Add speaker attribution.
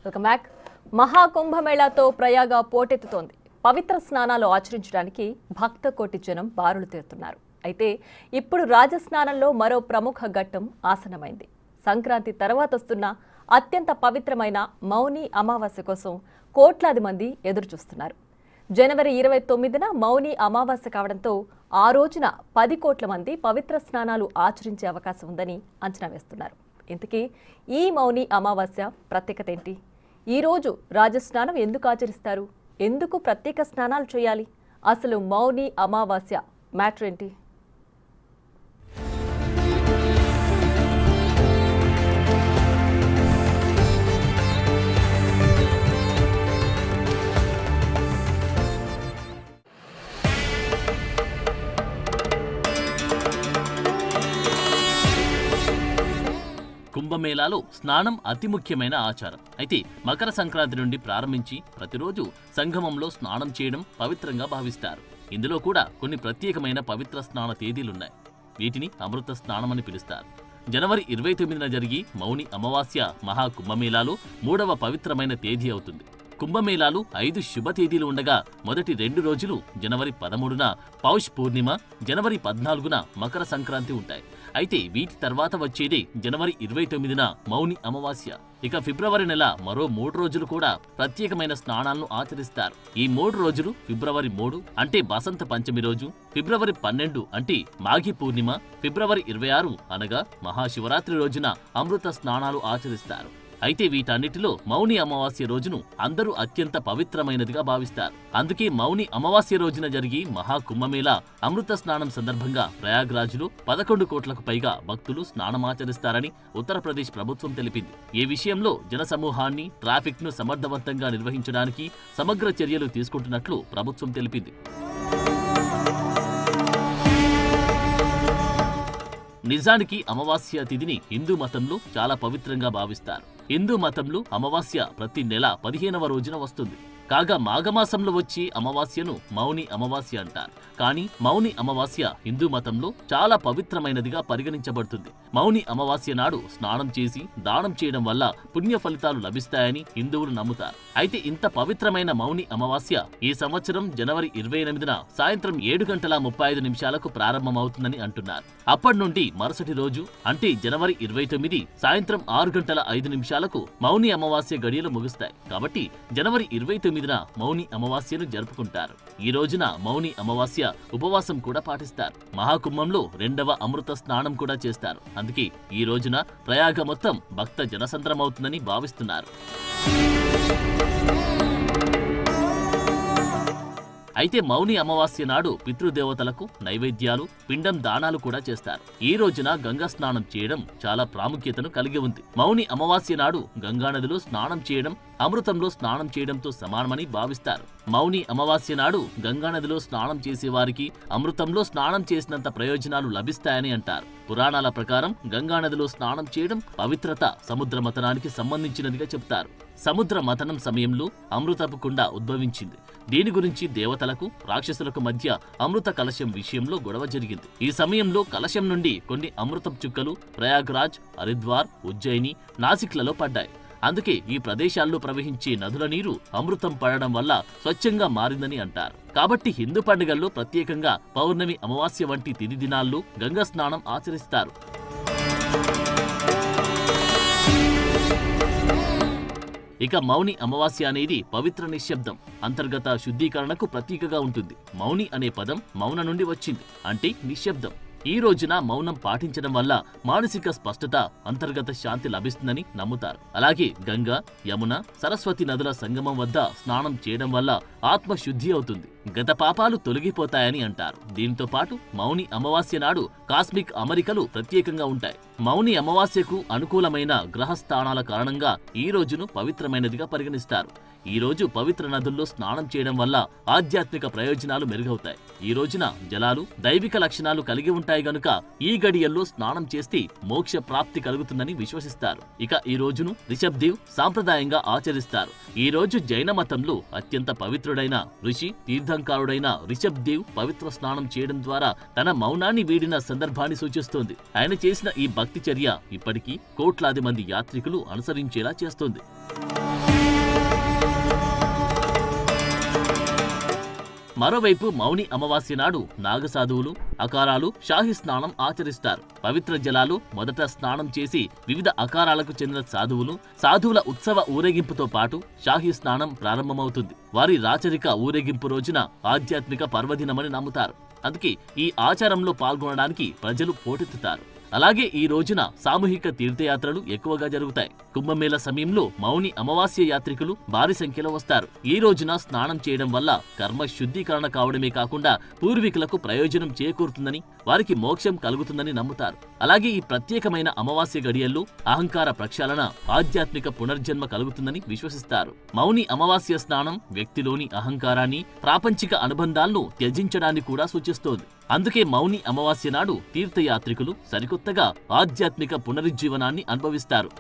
Speaker 1: Welcome back. మహాకుంభమేళాతో ప్రయాగ పోటెత్తుతోంది. పవిత్ర స్నానాలు ఆచరించడానికి భక్త కోటి జనం బారులు తీరుతున్నారు. అయితే ఇప్పుడు రాజస్నానంలో మరో ప్రముఖ ఘట్టం ఆసనమైంది. సంక్రాంతి తర్వాత వస్తున్న అత్యంత పవిత్రమైన మౌని అమావాస్య కోసం కోట్లాది మంది ఎదురుచూస్తున్నారు. జనవరి 29న మౌని అమావాస్య కావడంతో ఆ రోజున 10 కోట్ల మంది పవిత్ర స్నానాలు ఆచరించే అవకాశం ఉందని అంచనా వేస్తున్నారు. ఇంతకీ ఈ మౌని అమావాస్య ప్రత్యేకత ఏంటి? ఈ రోజు రాజస్నానం ఎందుకు ఆచరిస్తారు? ఎందుకు ప్రత్యేక స్నానాలు చేయాలి? అసలు మౌని అమావాస్య మ్యాటర్ ఏంటి?
Speaker 2: కుంభమేళాలో స్నానం అతి ముఖ్యమైన ఆచారం. అయితే మకర సంక్రాంతి నుండి ప్రారంభించి ప్రతిరోజు సంగమంలో స్నానం చేయడం పవిత్రంగా భావిస్తారు. ఇందులో కూడా కొన్ని ప్రత్యేకమైన పవిత్ర స్నాన తేదీలున్నాయి. వీటిని అమృత స్నానమని పిలుస్తారు. జనవరి 29న జరిగి మౌని అమావాస్య మహాకుంభమేళాలో 3వ పవిత్రమైన తేదీ అవుతుంది. కుంభమేళాలు 5 శుభ తేదీలు ఉండగా మొదటి 2 రోజులు జనవరి 13న పౌష్ పూర్ణిమ, జనవరి 14న మకర సంక్రాంతి ఉంటాయి. అయితే వీటి తర్వాత వచ్చేదే జనవరి 29న మౌని అమావాస్య. ఇక ఫిబ్రవరి నెల మరో 3 రోజులు కూడా ప్రత్యేకమైన స్నానాలను ఆచరిస్తారు. ఈ 3 రోజులు ఫిబ్రవరి 3 అంటే బసంత పంచమి రోజు, ఫిబ్రవరి 12 అంటే మాఘి పూర్ణిమ, ఫిబ్రవరి 26 అనగా మహాశివరాత్రి రోజున అమృత స్నానాలు ఆచరిస్తారు. అయితే వీటన్నిటిలో మౌని అమావాస్య రోజును అందరూ అత్యంత పవిత్రమైనదిగా భావిస్తారు. అందుకే మౌని అమావాస్య రోజున జరిగి మహాకుంభమేళా అమృత స్నానం సందర్భంగా ప్రయాగ్రాజ్లో 11 కోట్లకు పైగా భక్తులు స్నానమాచరిస్తారని ఉత్తరప్రదేశ్ ప్రభుత్వం తెలిపింది. ఈ విషయంలో జనసమూహాన్ని, ట్రాఫిక్ ను సమర్థవంతంగా నిర్వహించడానికి సమగ్ర చర్యలు తీసుకుంటున్నట్లు ప్రభుత్వం తెలిపింది. నిజానికి అమావాస్య తిథిని హిందూ మతంలో చాలా పవిత్రంగా భావిస్తారు. హిందూ మతంలో అమావాస్య ప్రతి నెల 15వ రోజున వస్తుంది. కాగా మాఘమాసంలో వచ్చే అమావాస్యను మౌని అమావాస్య అంటారు. కానీ మౌని అమావాస్య హిందూ మతంలో చాలా పవిత్రమైనదిగా పరిగణించబడుతుంది. మౌని అమావాస్య నాడు స్నానం చేసి దానం చేయడం వల్ల పుణ్య ఫలితాలు లభిస్తాయని హిందువులు నమ్ముతారు. అయితే ఇంత పవిత్రమైన మౌని అమావాస్య ఈ సంవత్సరం జనవరి 28న సాయంత్రం 7:35 ప్రారంభమవుతుందని అంటున్నారు. అప్పటి నుండి మరుసటి రోజు అంటే జనవరి 29 సాయంత్రం 6:05 మౌని అమావాస్య గడియలు ముగుస్తాయి. కాబట్టి జనవరి 29న మౌని అమావాస్యను జరుపుకుంటారు. ఈ రోజున మౌని అమావాస్య ఉపవాసం కూడా పాటిస్తారు. మహాకుంభంలో 2వ అమృత స్నానం కూడా చేస్తారు. అందుకే ఈ రోజున ప్రయాగ మొత్తం భక్త జనసంద్రమవుతుందని భావిస్తున్నారు. అయితే మౌని అమావాస్య నాడు పితృదేవతలకు నైవేద్యాలు, పిండం దానాలు కూడా చేస్తారు. ఈ రోజున గంగా స్నానం చేయడం చాలా ప్రాముఖ్యతను కలిగి ఉంది. మౌని అమావాస్య నాడు గంగానదిలో స్నానం చేయడం అమృతంలో స్నానం చేయడంతో సమానమని భావిస్తారు. మౌని అమావాస్య నాడు గంగానదిలో స్నానం చేసేవారికి అమృతంలో స్నానం చేసినంత ప్రయోజనాలు లభిస్తాయని అంటారు. పురాణాల ప్రకారం గంగానదిలో స్నానం చేయడం పవిత్రత, సముద్ర మథనానికి సంబంధించినదిగా చెప్తారు. సముద్ర మథనం సమయంలో అమృతపు కుండ ఉద్భవించింది. దీని గురించి దేవతలకు, రాక్షసులకు మధ్య అమృత కలశం విషయంలో గొడవ జరిగింది. ఈ సమయంలో కలశం నుండి కొన్ని అమృతపు చుక్కలు ప్రయాగ్రాజ్, హరిద్వార్, ఉజ్జయిని, నాసిక్లలో పడ్డాయి. అందుకే ఈ ప్రదేశాల్లో ప్రవహించే నదుల నీరు అమృతం పడడం వల్ల స్వచ్ఛంగా మారిందని అంటారు. కాబట్టి హిందూ పండుగల్లో ప్రత్యేకంగా పౌర్ణమి, అమావాస్య వంటి తిథి దినాల్లో గంగా స్నానం ఆచరిస్తారు. ఇక మౌని అమావాస్య అనేది పవిత్ర నిశ్శబ్దం, అంతర్గత శుద్ధీకరణకు ప్రతీకగా ఉంటుంది. మౌని అనే పదం మౌన నుండి వచ్చింది, అంటే నిశ్శబ్దం. ఈ రోజున మౌనం పాటించడం వల్ల మానసిక స్పష్టత, అంతర్గత శాంతి లభిస్తుందని నమ్ముతారు. అలాగే గంగా, యమున, సరస్వతి నదుల సంగమం వద్ద స్నానం చేయడం వల్ల ఆత్మశుద్ధి అవుతుంది, గత పాపాలు తొలగిపోతాయని అంటారు. దీంతో పాటు మౌని అమావాస్య నాడు కాస్మిక్ అమరికలు ప్రత్యేకంగా ఉంటాయి. మౌని అమావాస్యకు అనుకూలమైన గ్రహస్థానాల కారణంగా ఈ రోజును పవిత్రమైనదిగా పరిగణిస్తారు. ఈ రోజు పవిత్ర నదుల్లో స్నానం చేయడం వల్ల ఆధ్యాత్మిక ప్రయోజనాలు మెరుగవుతాయి. ఈ రోజున జలాలు దైవిక లక్షణాలు కలిగి ఉంటాయి గనుక ఈ గడియల్లో స్నానం చేస్తే మోక్ష ప్రాప్తి కలుగుతుందని విశ్వసిస్తారు. ఇక ఈ రోజును రిషబ్ దేవ్ సాంప్రదాయంగా ఆచరిస్తారు. ఈ రోజు జైన మతంలో అత్యంత పవిత్రుడైన ఋషి, తీర్థంకారుడైన రిషబ్ దేవ్ పవిత్ర స్నానం చేయడం ద్వారా తన మౌనాన్ని వీడిన సందర్భాన్ని సూచిస్తోంది. ఆయన చేసిన ఈ భక్తి చర్య ఇప్పటికీ కోట్లాది మంది యాత్రికులు అనుసరించేలా చేస్తోంది. మరోవైపు మౌని అమావాస్య నాడు నాగసాధువులు అకారాలు షాహీ స్నానం ఆచరిస్తారు. పవిత్ర జలాలు మొదట స్నానం చేసి వివిధ అకారాలకు చెందిన సాధువుల ఉత్సవ ఊరేగింపుతో పాటు షాహీ స్నానం ప్రారంభమవుతుంది. వారి రాచరిక ఊరేగింపు రోజున ఆధ్యాత్మిక పర్వదినమని నమ్ముతారు. అందుకే ఈ ఆచారంలో పాల్గొనడానికి ప్రజలు పోటెత్తుతారు. అలాగే ఈ రోజున సామూహిక తీర్థయాత్రలు ఎక్కువగా జరుగుతాయి. కుంభమేళ సమయంలో మౌని అమావాస్య యాత్రికులు భారీ సంఖ్యలో వస్తారు. ఈ రోజున స్నానం చేయడం వల్ల కర్మ శుద్ధీకరణ కావడమే కాకుండా పూర్వీకులకు ప్రయోజనం చేకూరుతుందని, వారికి మోక్షం కలుగుతుందని నమ్ముతారు. అలాగే ఈ ప్రత్యేకమైన అమావాస్య గడియల్లో అహంకార ప్రక్షాళన, ఆధ్యాత్మిక పునర్జన్మ కలుగుతుందని విశ్వసిస్తారు. మౌని అమావాస్య స్నానం వ్యక్తిలోని అహంకారాన్ని, ప్రాపంచిక అనుబంధాలను త్యజించడాన్ని కూడా సూచిస్తోంది. అందుకే మౌని అమావాస్య నాడు తీర్థయాత్రికులు సరికొత్తగా ఆధ్యాత్మిక పునరుజ్జీవనాన్ని అనుభవిస్తారు.